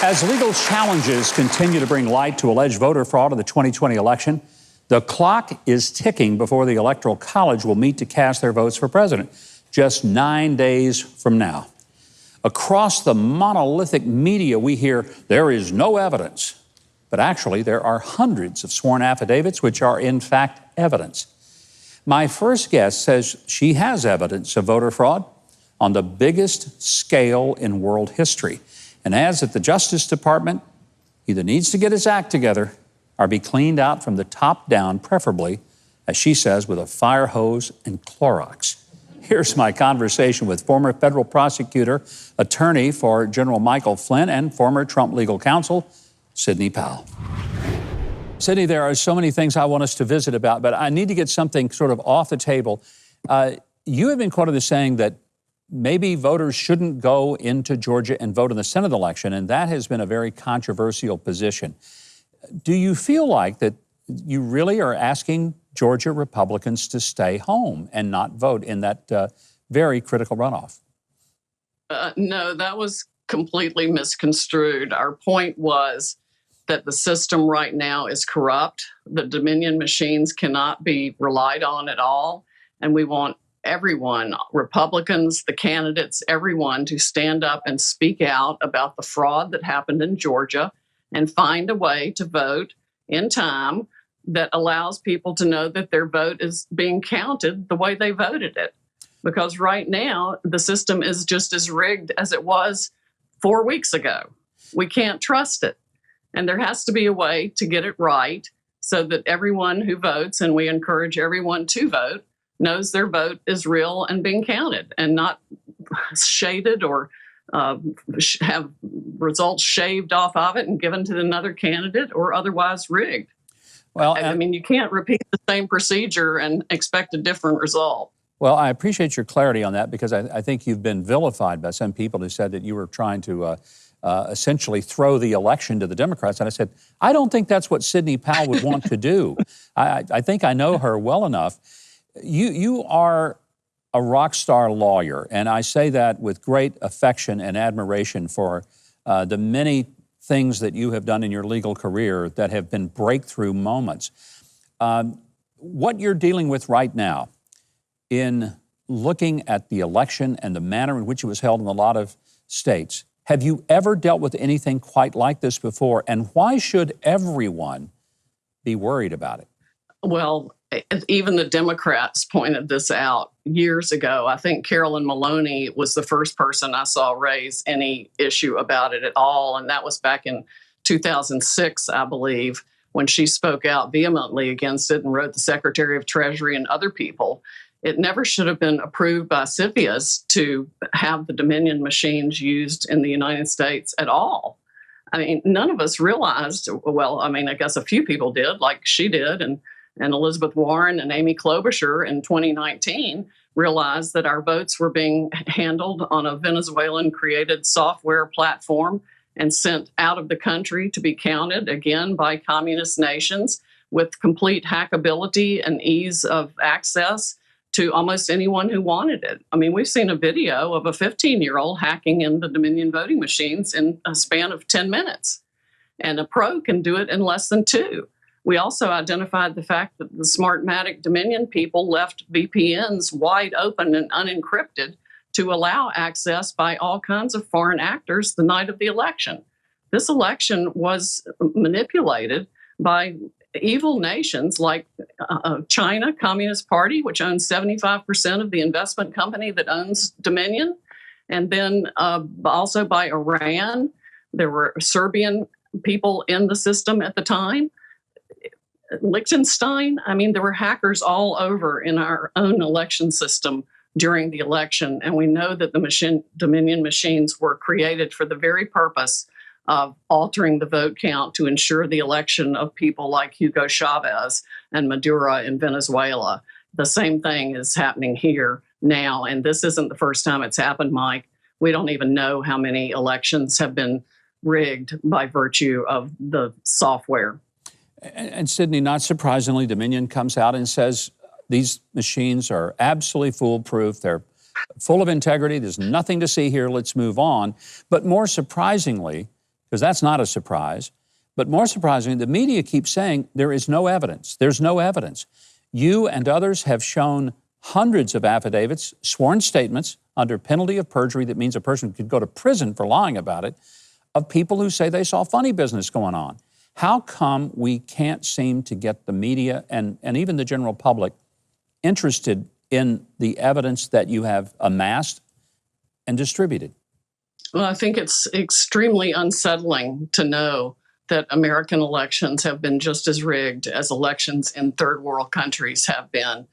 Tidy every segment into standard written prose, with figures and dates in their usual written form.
As legal challenges continue to bring light to alleged voter fraud in the 2020 election, the clock is ticking before the Electoral College will meet to cast their votes for president, just 9 days from now. Across the monolithic media, we hear there is no evidence, but actually there are hundreds of sworn affidavits which are in fact evidence. My first guest says she has evidence of voter fraud on the biggest scale in world history, and adds that the Justice Department either needs to get its act together or be cleaned out from the top down, preferably, as she says, with a fire hose and Clorox. Here's my conversation with former federal prosecutor, attorney for General Michael Flynn, and former Trump legal counsel, Sidney Powell. Sidney, there are so many things I want us to visit about, but I need to get something sort of off the table. You have been quoted as saying that maybe voters shouldn't go into Georgia and vote in the Senate election, and that has been a very controversial position. Do you feel like that you really are asking Georgia Republicans to stay home and not vote in that very critical runoff? No, that was completely misconstrued. Our point was that the system right now is corrupt. The Dominion machines cannot be relied on at all, and we want everyone, Republicans, the candidates, everyone to stand up and speak out about the fraud that happened in Georgia and find a way to vote in time that allows people to know that their vote is being counted the way they voted it. Because right now, the system is just as rigged as it was 4 weeks ago. We can't trust it. And there has to be a way to get it right so that everyone who votes, and we encourage everyone to vote, knows their vote is real and being counted and not shaded or have results shaved off of it and given to another candidate or otherwise rigged. Well, I mean, you can't repeat the same procedure and expect a different result. Well, I appreciate your clarity on that, because I think you've been vilified by some people who said that you were trying to essentially throw the election to the Democrats. And I said, I don't think that's what Sidney Powell would want to do. I think I know her well enough. You are a rock star lawyer, and I say that with great affection and admiration for the many things that you have done in your legal career that have been breakthrough moments. What you're dealing with right now in looking at the election and the manner in which it was held in a lot of states, have you ever dealt with anything quite like this before? And why should everyone be worried about it? Well, even the Democrats pointed this out years ago. I think Carolyn Maloney was the first person I saw raise any issue about it at all. And that was back in 2006, I believe, when she spoke out vehemently against it and wrote the Secretary of Treasury and other people. It never should have been approved by CFIUS to have the Dominion machines used in the United States at all. I mean, none of us realized, well, I mean, I guess a few people did, like she did, and Elizabeth Warren and Amy Klobuchar in 2019 realized that our votes were being handled on a Venezuelan-created software platform and sent out of the country to be counted, again, by communist nations with complete hackability and ease of access to almost anyone who wanted it. I mean, we've seen a video of a 15-year-old hacking in the Dominion voting machines in a span of 10 minutes, and a pro can do it in less than 2. We also identified the fact that the Smartmatic Dominion people left VPNs wide open and unencrypted to allow access by all kinds of foreign actors the night of the election. This election was manipulated by evil nations like China Communist Party, which owns 75% of the investment company that owns Dominion, and then also by Iran. There were Serbian people in the system at the time. Liechtenstein, I mean, there were hackers all over in our own election system during the election, and we know that the Dominion machines were created for the very purpose of altering the vote count to ensure the election of people like Hugo Chavez and Maduro in Venezuela. The same thing is happening here now, and this isn't the first time it's happened, Mike. We don't even know how many elections have been rigged by virtue of the software. And Sidney, not surprisingly, Dominion comes out and says these machines are absolutely foolproof. They're full of integrity. There's nothing to see here. Let's move on. But more surprisingly, because that's not a surprise. But more surprisingly, the media keeps saying there is no evidence. There's no evidence. You and others have shown hundreds of affidavits, sworn statements under penalty of perjury, that means a person could go to prison for lying about it, of people who say they saw funny business going on. How come we can't seem to get the media and even the general public interested in the evidence that you have amassed and distributed? Well, I think it's extremely unsettling to know that American elections have been just as rigged as elections in third world countries have been.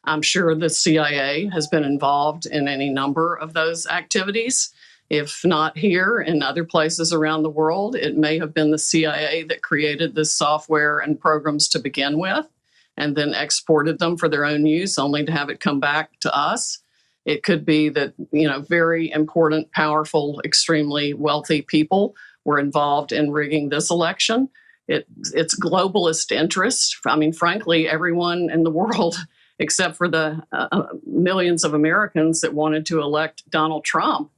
I'm sure the CIA has been involved in any number of those activities. If not here, in other places around the world, it may have been the CIA that created this software and programs to begin with, and then exported them for their own use, only to have it come back to us. It could be that, very important, powerful, extremely wealthy people were involved in rigging this election. It's globalist interests. I mean, frankly, everyone in the world, except for the millions of Americans that wanted to elect Donald Trump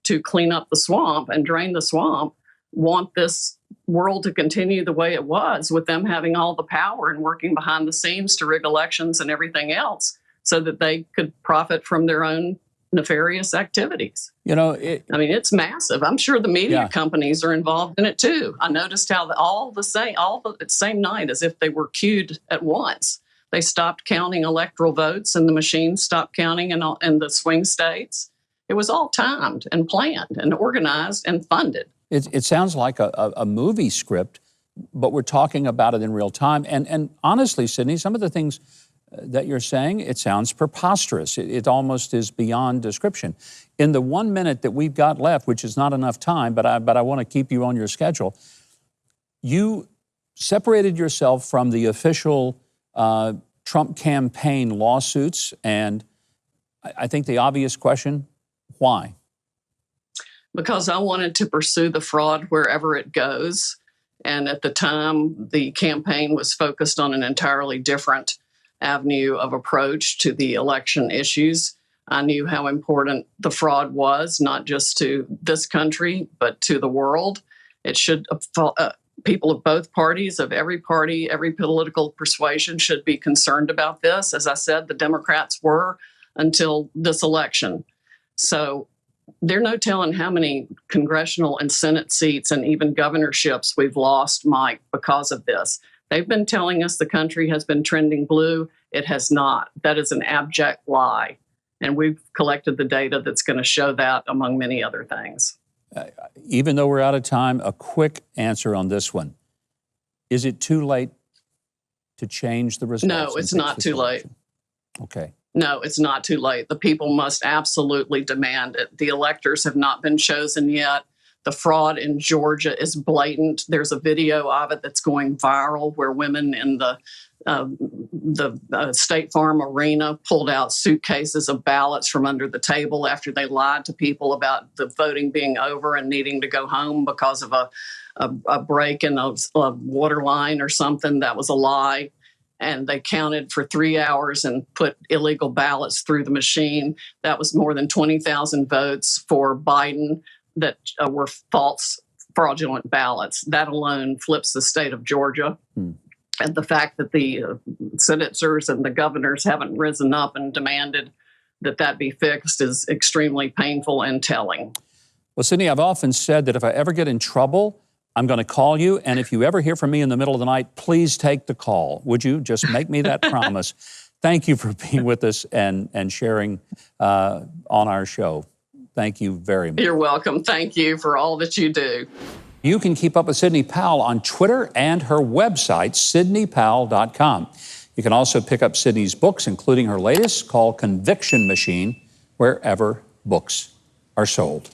to clean up the swamp and drain the swamp, want this world to continue the way it was, with them having all the power and working behind the scenes to rig elections and everything else so that they could profit from their own nefarious activities. It's massive. I'm sure the media companies are involved in it too. I noticed how all the same night, as if they were cued at once. They stopped counting electoral votes and the machines stopped counting in the swing states. It was all timed and planned and organized and funded. It sounds like a movie script, but we're talking about it in real time. And honestly, Sidney, some of the things that you're saying, it sounds preposterous. It almost is beyond description. In the 1 minute that we've got left, which is not enough time, but I want to keep you on your schedule, you separated yourself from the official Trump campaign lawsuits, and I think the obvious question, why? Because I wanted to pursue the fraud wherever it goes. And at the time, the campaign was focused on an entirely different avenue of approach to the election issues. I knew how important the fraud was, not just to this country, but to the world. It should, people of both parties, of every party, every political persuasion should be concerned about this. As I said, the Democrats were until this election. So there's no telling how many congressional and Senate seats and even governorships we've lost, Mike, because of this. They've been telling us the country has been trending blue. It has not. That is an abject lie. And we've collected the data that's going to show that, among many other things. Even though we're out of time, a quick answer on this one. Is it too late to change the results? No, it's not too late. Okay. No, it's not too late. The people must absolutely demand it. The electors have not been chosen yet. The fraud in Georgia is blatant. There's a video of it that's going viral where women in the State Farm arena pulled out suitcases of ballots from under the table after they lied to people about the voting being over and needing to go home because of a break in a water line or something. That was a lie. And they counted for 3 hours and put illegal ballots through the machine. That was more than 20,000 votes for Biden that were false, fraudulent ballots. That alone flips the state of Georgia. And the fact that the senators and the governors haven't risen up and demanded that be fixed is extremely painful and telling. Well, Sidney, I've often said that if I ever get in trouble, I'm going to call you. And if you ever hear from me in the middle of the night, please take the call. Would you just make me that promise? Thank you for being with us and sharing on our show. Thank you very much. You're welcome. Thank you for all that you do. You can keep up with Sidney Powell on Twitter and her website, SidneyPowell.com. You can also pick up Sidney's books, including her latest called Conviction Machine, wherever books are sold.